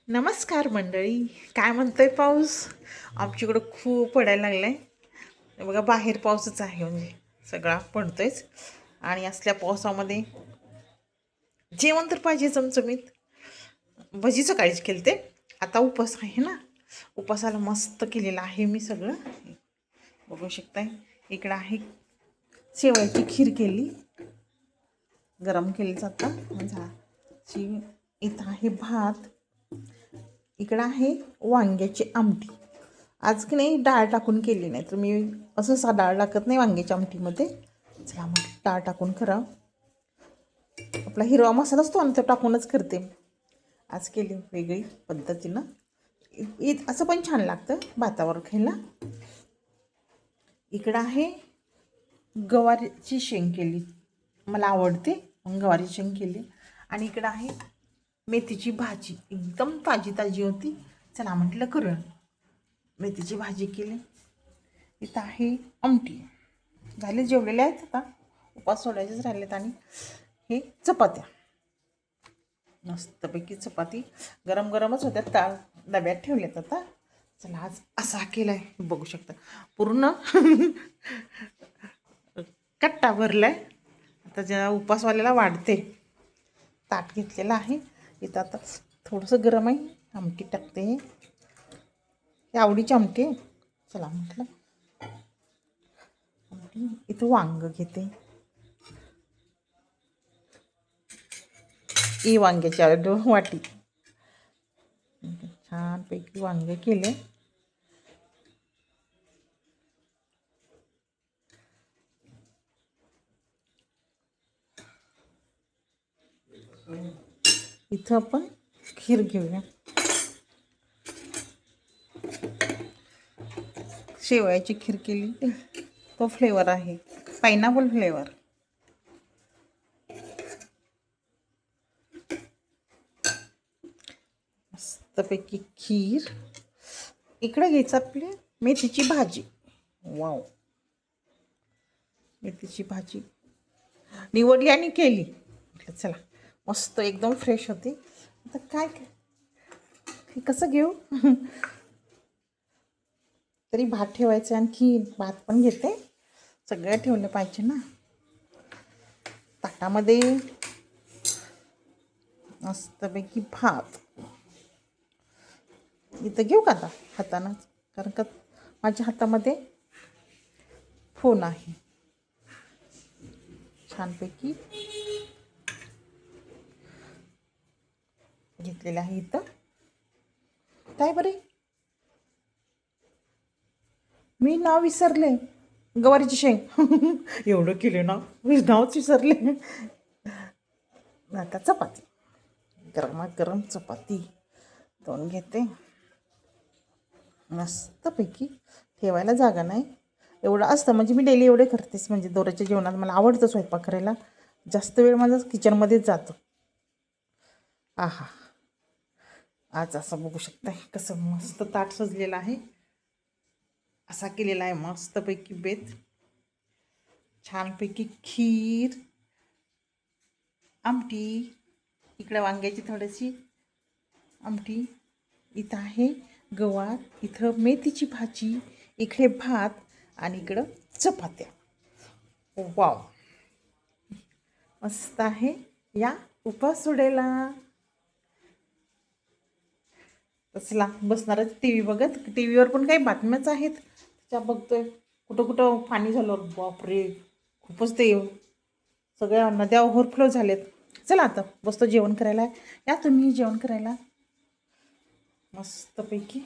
नमस्कार मंडळी. काय म्हणतोय पाऊस? आमच्याकडं खूप पडायला लागलाय. बघा बाहेर पाऊसच आहे, म्हणजे सगळा पडतोयच. आणि असल्या पावसामध्ये जेवण तर पाहिजे चमचमीत. भजी सकाळीच केलते, आता उपवास आहे ना, उपवासाला मस्त केलेलं आहे मी सगळं. बघू शकताय. इकडं आहे शेवयाची खीर केली, गरम केलीच आता झाली. इथं आहे भात, इकडं आहे वांग्याची आमटी. आज की नाही डाळ टाकून केली नाही, तर मी असं डाळ टाकत नाही वांग्याच्या आमटीमध्ये. चला मग डाळ टाकून करा, आपला हिरवा मसाला असतो आणि तो टाकूनच करते. आज केली वेगळी पद्धतीनं, असं पण छान लागतं भातावर खायला. इकडं आहे गवारीची शेंग केली, मला आवडते मग गवारीची शेंग केली. आणि इकडं आहे मेथीची भाजी, एकदम ताजी ताजी होती. चला म्हटलं करूया, मेथीची भाजी केली. इथं आहे आमटी. झाले, जेवलेले आहेत, आता उपास सोडायचेच राहिलेत. आणि हे चपात्या, मस्तपैकी चपाती गरम गरमच होत्या, डब्यात ठेवल्यात आता. चला आज असा केलाय, बघू शकता पूर्ण कट्टा भरलाय. आता ज्या उपासवाल्याला वाढते ताट घेतलेलं आहे. इथं आता थोडंसं गरम आहे, आमटी टाकते. हे आवडीची आमटी आहे. चला म्हटलं आमटी. इथं वांग घेते, वांग्याची वाटी. छानपैकी वांगे केले. इथं आपण खीर घेऊया, शेवयाची खीर केली. तो फ्लेवर आहे पायनॅपल फ्लेवर. मस्तपैकी खीर. इकडे घ्यायचं आपली मेथीची भाजी. वाव, मेथीची भाजी निवडली आणि केली. चला मस्त एकदम फ्रेश होती. आता काय हे कसं घेऊ तरी भात ठेवायचं, आणखी भात पण घेते. सगळं ठेवलं पाहिजे ना ताटामध्ये. मस्तपैकी भात इथं घेऊ का आता हातानं, कारण का माझ्या हातामध्ये फोन आहे. छानपैकी घेतलेलं आहे. इथं काय बरे, मी नाव विसरले, गवारीची शेंग एवढं केले ना, मी नावच विसरले. आता चपाती, गरमागरम चपाती 2 घेते. मस्तपैकी ठेवायला जागा नाही, एवढं असतं म्हणजे मी डेली एवढे करतेच. म्हणजे दररोजच्या जेवणात मला आवडतं स्वयंपाक करायला, जास्त वेळ माझा किचनमध्येच जातो. आहा, आज असं बघू शकताय कसं मस्त ताट सजलेलं आहे. असा केलेला आहे मस्तपैकी बेत. छानपैकी खीर, आमटी, इकडे वांग्याची थोडीशी आमटी, इथं आहे गवार, इथं मेथीची भाजी, इकडे भात, आणि इकडं चपात्या. वाव, मस्त आहे. या उपास सोडायला. तसला बसणारच टी व्ही बघत. टी व्हीवर पण काही बातम्याच आहेत, त्या बघतोय. कुठं कुठं पाणी झालं, बापरे खूपच. ते सगळ्या नद्या ओव्हरफ्लो झालेत. चला आता बसतो जेवण करायला. या तुम्ही जेवण करायला मस्तपैकी.